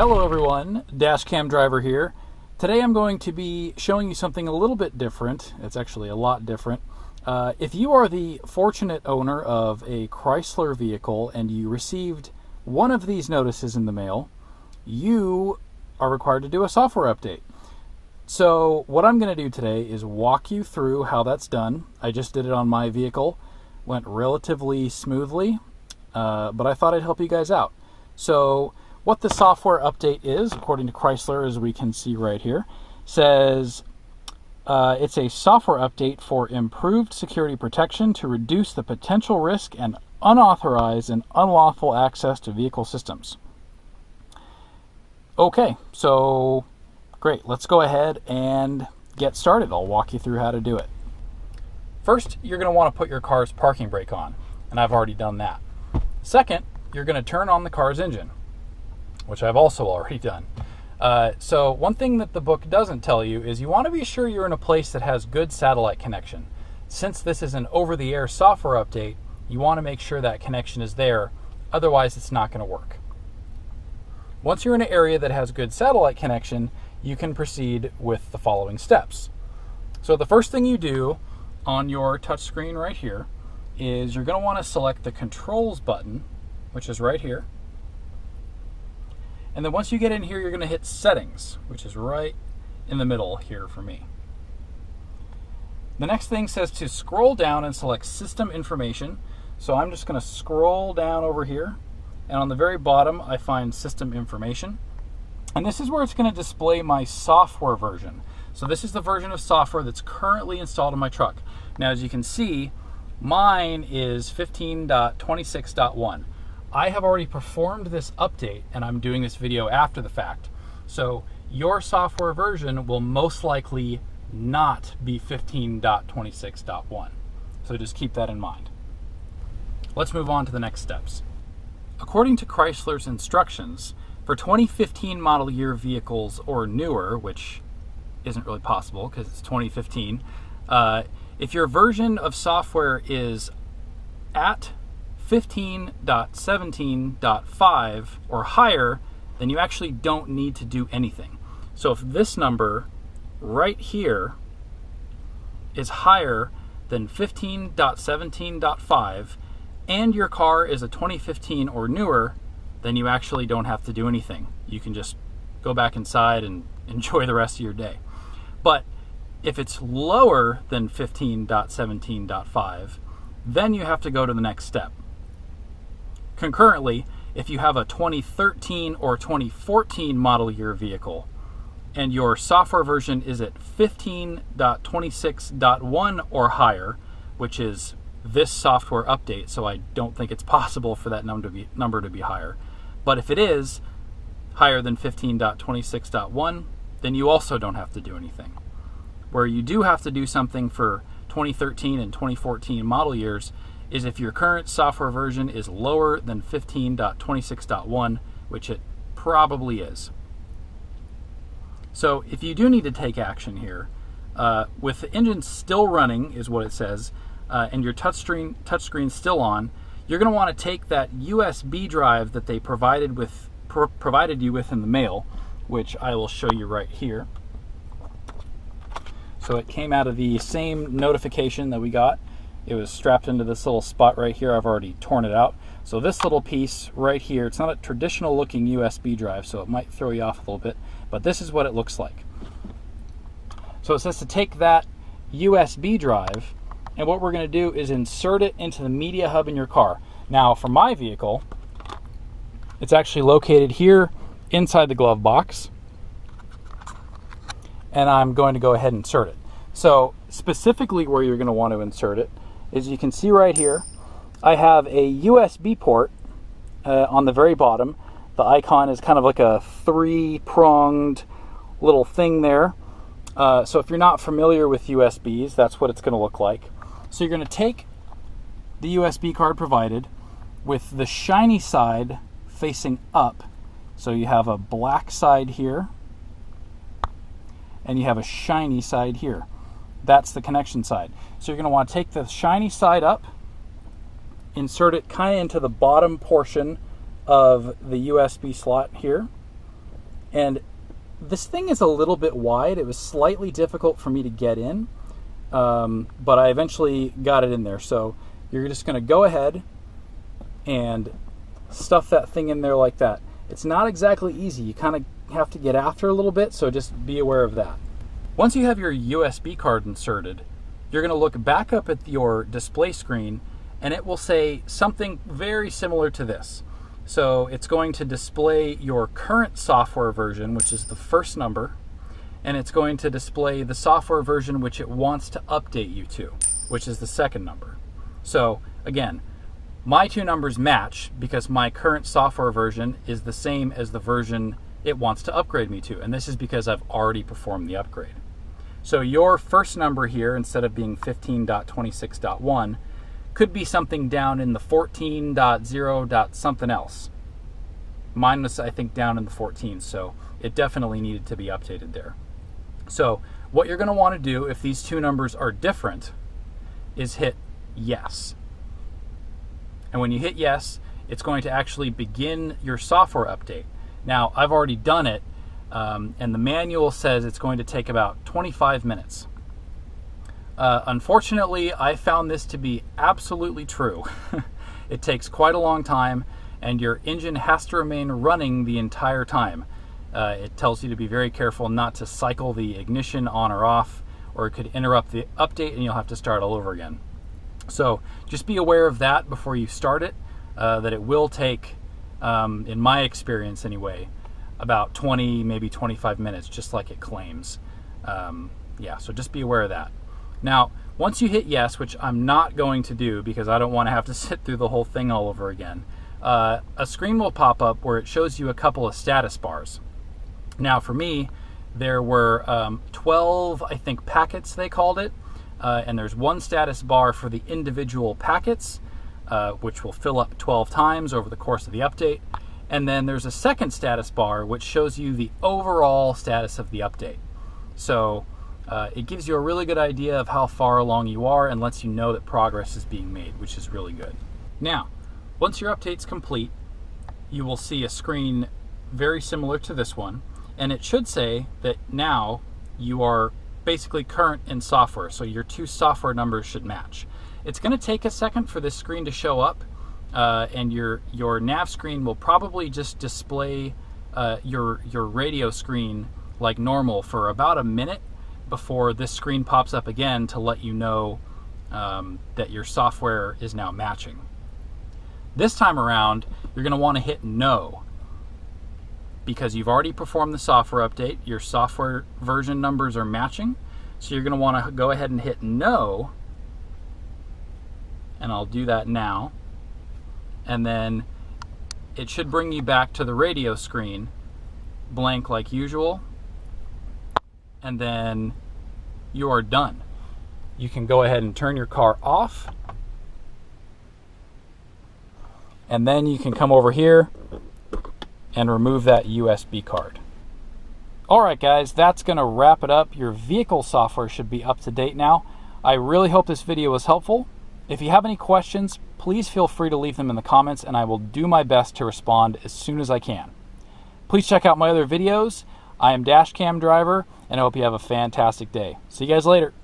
Hello everyone, Dashcam Driver here. Today I'm going to be showing you something a little bit different. It's actually a lot different. If you are the fortunate owner of a Chrysler vehicle and you received one of these notices in the mail, you are required to do a software update. So what I'm going to do today is walk you through how that's done. I just did it on my vehicle. Went relatively smoothly, but I thought I'd help you guys out. So what the software update is, according to Chrysler, as we can see right here, says it's a software update for improved security protection to reduce the potential risk and unauthorized and unlawful access to vehicle systems. Okay, so great. Let's go ahead and get started. I'll walk you through how to do it. First, you're going to want to put your car's parking brake on, and I've already done that. Second, you're going to turn on the car's engine, which I've also already done. So one thing that the book doesn't tell you is you want to be sure you're in a place that has good satellite connection. Since this is an over-the-air software update, you want to make sure that connection is there, otherwise it's not going to work. Once you're in an area that has good satellite connection, you can proceed with the following steps. So the first thing you do on your touchscreen right here is you're going to want to select the controls button, which is right here. And then once you get in here, you're going to hit settings, which is right in the middle here for me. The next thing says to scroll down and select system information. So I'm just going to scroll down over here, and on the very bottom I find system information. And this is where it's going to display my software version. So this is the version of software that's currently installed in my truck. Now, as you can see, mine is 15.26.1. I have already performed this update, and I'm doing this video after the fact. So your software version will most likely not be 15.26.1. So just keep that in mind. Let's move on to the next steps. According to Chrysler's instructions, for 2015 model year vehicles or newer, which isn't really possible because it's 2015, if your version of software is at 15.17.5 or higher, then you actually don't need to do anything. So if this number right here is higher than 15.17.5 and your car is a 2015 or newer, then you actually don't have to do anything. You can just go back inside and enjoy the rest of your day. But if it's lower than 15.17.5, then you have to go to the next step. Concurrently, if you have a 2013 or 2014 model year vehicle and your software version is at 15.26.1 or higher, which is this software update, so I don't think it's possible for that number to be higher. But if it is higher than 15.26.1, then you also don't have to do anything. Where you do have to do something for 2013 and 2014 model years is if your current software version is lower than 15.26.1, which it probably is. So if you do need to take action here, with the engine still running, is what it says, and your touchscreen still on, you're going to want to take that USB drive that they provided you with in the mail, which I will show you right here. So it came out of the same notification that we got. It was strapped into this little spot right here. I've already torn it out. So this little piece right here, it's not a traditional looking USB drive, so it might throw you off a little bit, but this is what it looks like. So it says to take that USB drive, and what we're going to do is insert it into the media hub in your car. Now, for my vehicle, it's actually located here inside the glove box, and I'm going to go ahead and insert it. So specifically where you're going to want to insert it is, you can see right here, I have a USB port on the very bottom. The icon is kind of like a three-pronged little thing there. So if you're not familiar with USBs, that's what it's going to look like. So you're going to take the USB card provided with the shiny side facing up. So you have a black side here, and you have a shiny side here. That's the connection side. So you're going to want to take the shiny side up, insert it kind of into the bottom portion of the USB slot here, And this thing is a little bit wide. It was slightly difficult for me to get in, but I eventually got it in there. So you're just going to go ahead and stuff that thing in there like that. It's not exactly easy. You kind of have to get after a little bit, so just be aware of that. Once you have your USB card inserted, you're going to look back up at your display screen, and it will say something very similar to this. So it's going to display your current software version, which is the first number, and it's going to display the software version which it wants to update you to, which is the second number. So again, my two numbers match because my current software version is the same as the version it wants to upgrade me to, and this is because I've already performed the upgrade. So your first number here, instead of being 15.26.1, could be something down in the 14.0. something else. Mine was, I think, down in the 14, so it definitely needed to be updated there. So what you're going to want to do if these two numbers are different is hit yes. And when you hit yes, it's going to actually begin your software update. Now, I've already done it, and the manual says it's going to take about 25 minutes. Unfortunately, I found this to be absolutely true. It takes quite a long time, and your engine has to remain running the entire time. It tells you to be very careful not to cycle the ignition on or off, or it could interrupt the update and you'll have to start all over again. So just be aware of that before you start it, that it will take, in my experience anyway, about 20, maybe 25 minutes, just like it claims. Yeah, so just be aware of that. Now, once you hit yes, which I'm not going to do because I don't want to have to sit through the whole thing all over again, a screen will pop up where it shows you a couple of status bars. Now, for me, there were 12, I think, packets, they called it, and there's one status bar for the individual packets, which will fill up 12 times over the course of the update. And then there's a second status bar which shows you the overall status of the update. So it gives you a really good idea of how far along you are and lets you know that progress is being made, which is really good. Now, once your update's complete, you will see a screen very similar to this one, and it should say that now you are basically current in software, so your two software numbers should match. It's going to take a second for this screen to show up, and your nav screen will probably just display your radio screen like normal for about a minute before this screen pops up again to let you know that your software is now matching. This time around, you're going to want to hit no, because you've already performed the software update. Your software version numbers are matching, so you're going to want to go ahead and hit no, and I'll do that now. And then it should bring you back to the radio screen, blank like usual, and then you are done. You can go ahead and turn your car off, and then you can come over here and remove that USB card. Alright guys, that's going to wrap it up. Your vehicle software should be up to date now. I really hope this video was helpful. If you have any questions, please feel free to leave them in the comments and I will do my best to respond as soon as I can. Please check out my other videos. I am Dashcam Driver and I hope you have a fantastic day. See you guys later.